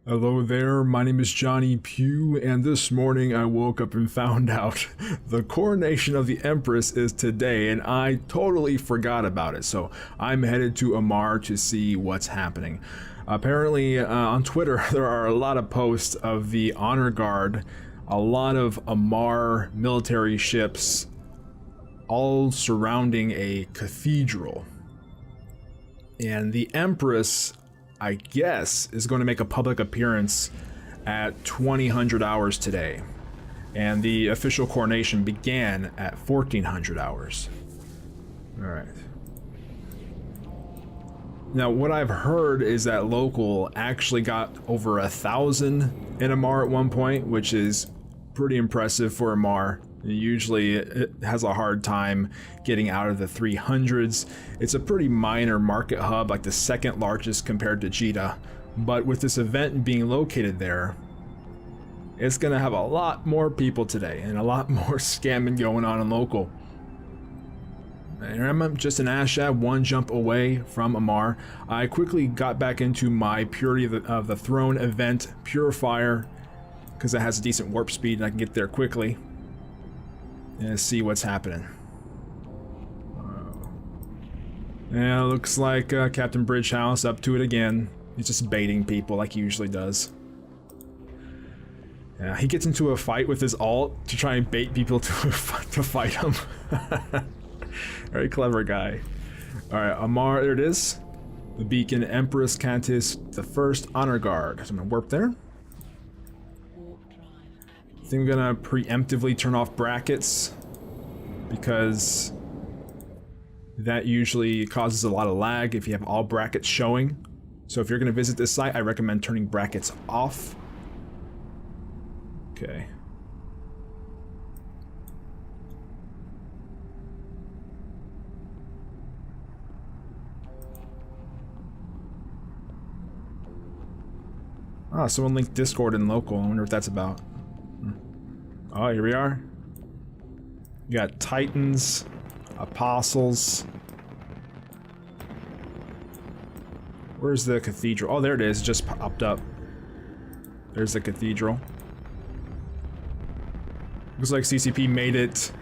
Hello there, my name is JonnyPew, and this morning I woke up and found out the coronation of the Empress is today, and I totally forgot about it, so I'm headed to Amar to see what's happening. Apparently, on Twitter, there are a lot of posts of the honor guard, a lot of Amar military ships, all surrounding a cathedral. And the Empress, I guess, is going to make a public appearance at 2000 hours today. And the official coronation began at 1400 hours. Alright. Now, what I've heard is that local actually got over 1,000 in Amar at one point, which is pretty impressive for Amar. Usually it has a hard time getting out of the 300s. It's a pretty minor market hub, like the second largest compared to Jeddah. But with this event being located there, it's gonna have a lot more people today and a lot more scamming going on in local. And I'm just an Ashab, one jump away from Amar. I quickly got back into my Purity of the Throne event, Purifier, because it has a decent warp speed and I can get there quickly. And see what's happening. Yeah, looks like Captain Bridgehouse up to it again. He's just baiting people like he usually does. Yeah, he gets into a fight with his alt to try and bait people to fight him. Very clever guy. Alright, Amar, there it is. The beacon, Empress, Catiz, the first honor guard. So I'm gonna warp there. I think I'm gonna preemptively turn off brackets because that usually causes a lot of lag if you have all brackets showing. So if you're gonna visit this site, I recommend turning brackets off. Okay. Ah, someone linked Discord and local. I wonder what that's about. Oh, here we are. We got Titans, Apostles. Where's the cathedral? Oh, there it is. Just popped up. There's the cathedral. Looks like CCP made it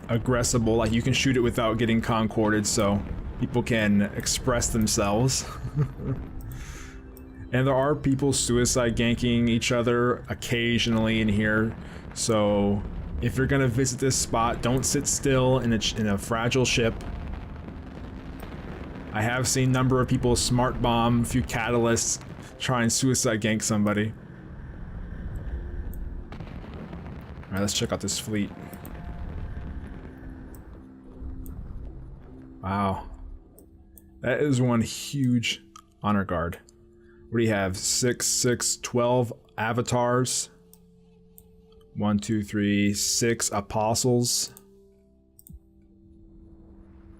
aggressible. Like you can shoot it without getting concorded, so people can express themselves. And there are people suicide ganking each other occasionally in here. So if you're gonna visit this spot, don't sit still in a fragile ship. I have seen a number of people smart bomb a few catalysts, try and suicide gank somebody. Alright, let's check out this fleet. Wow. That is one huge honor guard. What do you have? 12 avatars. 1, 2, 3, 6 apostles.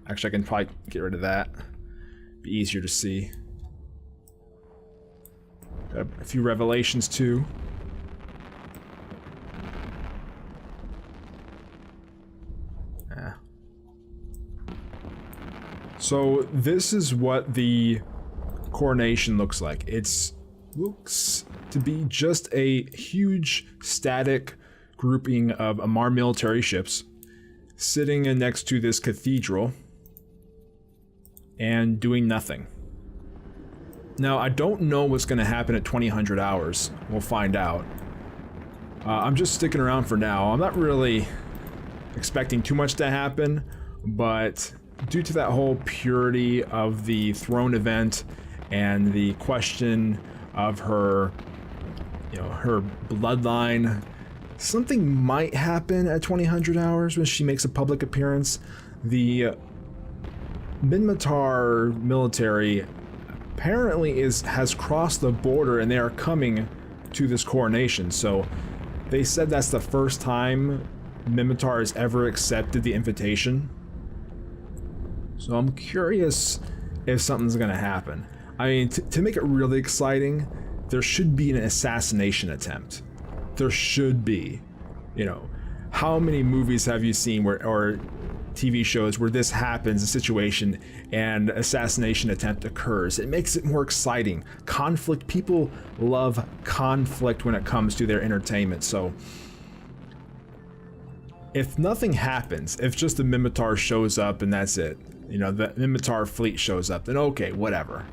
Actually, I can probably get rid of that. Be easier to see. Got a few revelations too. Yeah. So this is what the coronation looks like. It looks to be just a huge static grouping of Amar military ships sitting next to this cathedral and doing nothing. Now, I don't know what's going to happen at 2000 hours. We'll find out. I'm just sticking around for now. I'm not really expecting too much to happen, but due to that whole Purity of the Throne event and the question of her, her bloodline, something might happen at 2000 hours when she makes a public appearance. The Minmatar military apparently has crossed the border and they are coming to this coronation. So they said that's the first time Minmatar has ever accepted the invitation. So I'm curious if something's gonna happen. I mean, to make it really exciting, there should be an assassination attempt. There should be. How many movies have you seen or TV shows where this happens, a situation, and assassination attempt occurs. It makes it more exciting. Conflict, people love conflict when it comes to their entertainment, so if nothing happens, if just the Mimitar shows up and that's it, you know, the Mimitar fleet shows up, then okay, whatever.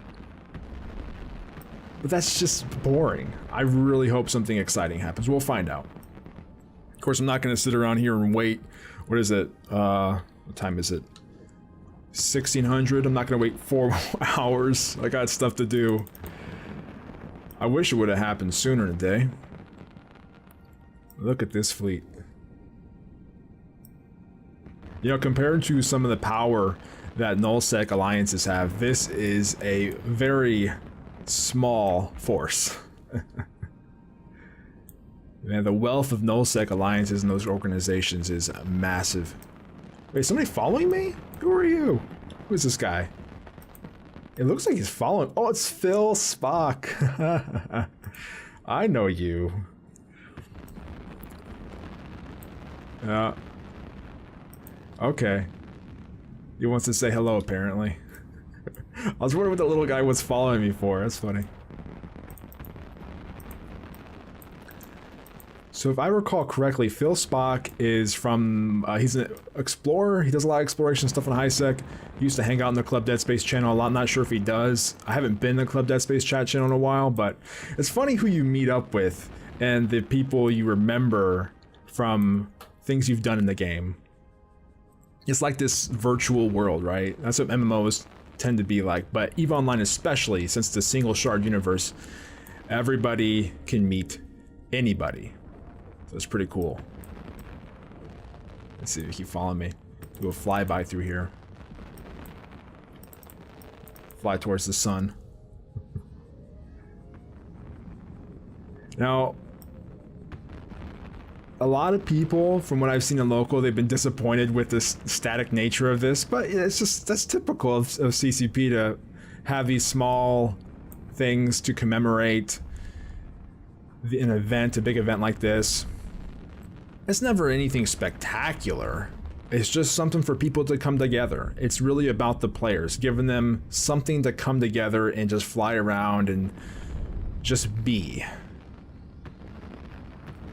But that's just boring. I really hope something exciting happens. We'll find out. Of course, I'm not going to sit around here and wait. What is it? What time is it? 1600. I'm not going to wait 4 hours. I got stuff to do. I wish it would have happened sooner in the day. Look at this fleet. You know, compared to some of the power that nullsec alliances have, this is a very small force. Man, the wealth of nullsec alliances in those organizations is massive. Wait, somebody following me? Who are you? Who is this guy? It looks like he's following. Oh, it's Phil Spock. I know you. Okay. He wants to say hello, apparently. I was wondering what the little guy was following me for. That's funny. So if I recall correctly, Phil Spock is from, he's an explorer. He does a lot of exploration stuff on HiSec. He used to hang out in the Club Dead Space channel a lot. Not sure if he does. I haven't been in the Club Dead Space chat channel in a while, but it's funny who you meet up with and the people you remember from things you've done in the game. It's like this virtual world, right? That's what MMOs tend to be like, but EVE Online especially, since it's a single shard universe, everybody can meet anybody. So it's pretty cool. Let's see if you keep following me. Do a flyby through here. Fly towards the sun. Now, a lot of people, from what I've seen in local, they've been disappointed with the static nature of this, but it's just, that's typical of CCP to have these small things to commemorate an event, a big event like this. It's never anything spectacular. It's just something for people to come together. It's really about the players, giving them something to come together and just fly around and just be.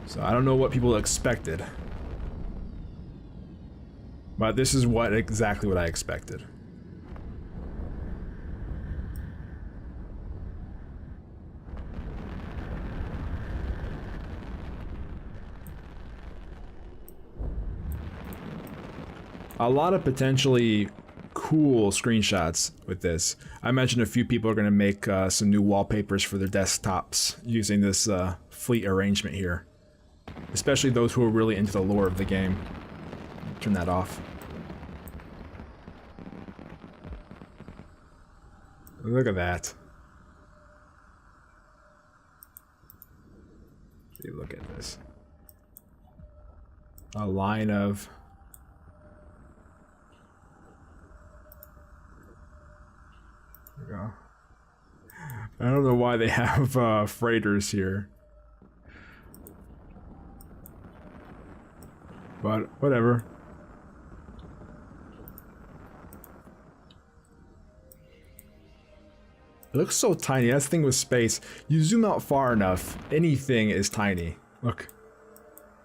So I don't know what people expected, but this is exactly what I expected. A lot of potentially cool screenshots with this. I imagine a few people are going to make some new wallpapers for their desktops using this fleet arrangement here. Especially those who are really into the lore of the game. Turn that off. Look at that. See, look at this. A line of... There we go. I don't know why they have freighters here. But whatever. It looks so tiny. That's the thing with space. You zoom out far enough, anything is tiny. Look.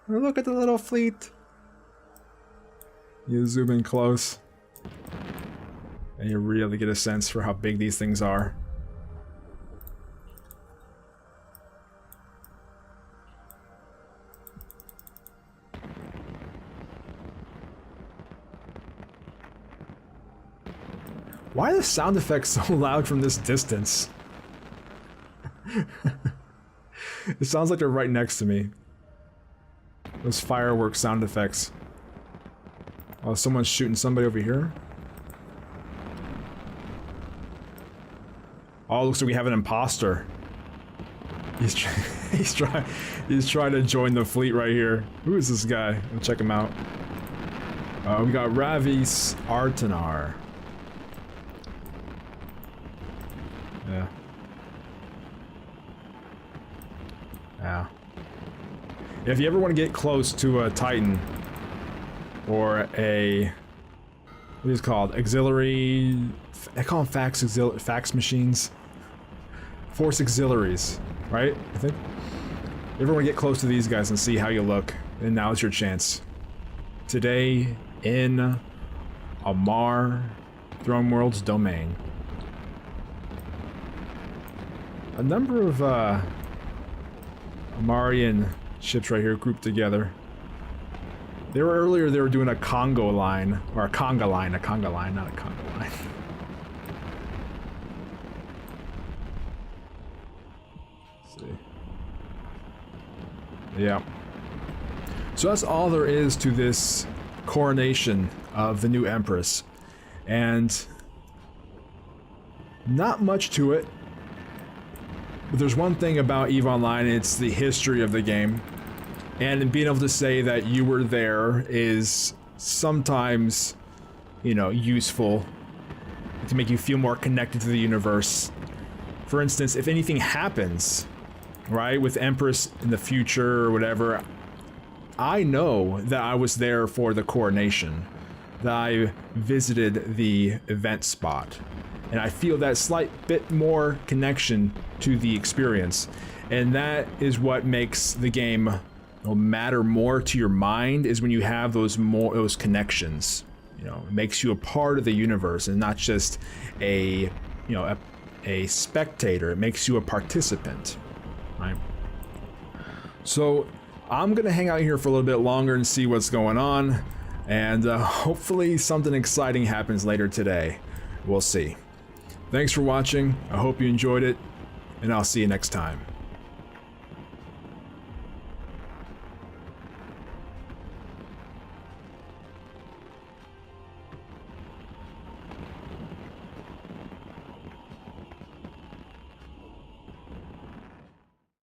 Look at the little fleet. You zoom in close, and you really get a sense for how big these things are. Why are the sound effects so loud from this distance? It sounds like they're right next to me. Those fireworks sound effects. Oh, someone's shooting somebody over here. Oh, looks like we have an imposter. He's trying to join the fleet right here. Who is this guy? We'll check him out. We got Ravis Artanar. Yeah. Yeah. If you ever want to get close to a Titan or a what is it called? Auxiliary, I call them fax machines. Force auxiliaries, right? I think. You ever want to get close to these guys and see how you look, and now's your chance. Today in Amar Throne World's domain. A number of Amarian ships right here grouped together. They were earlier, they were doing a Congo line, or a conga line, not a Congo line. Let's see. Yeah. So that's all there is to this coronation of the new Empress. And not much to it. But there's one thing about EVE Online, it's the history of the game. And being able to say that you were there is sometimes, you know, useful to make you feel more connected to the universe. For instance, if anything happens, right, with Empress in the future or whatever, I know that I was there for the coronation, that I visited the event spot, and I feel that slight bit more connection to the experience, and that is what makes the game matter more to your mind, is when you have those connections. You know, it makes you a part of the universe and not just a spectator. It makes you a participant, right? So I'm gonna hang out here for a little bit longer and see what's going on, and hopefully something exciting happens later today. We'll see. Thanks for watching. I hope you enjoyed it, and I'll see you next time.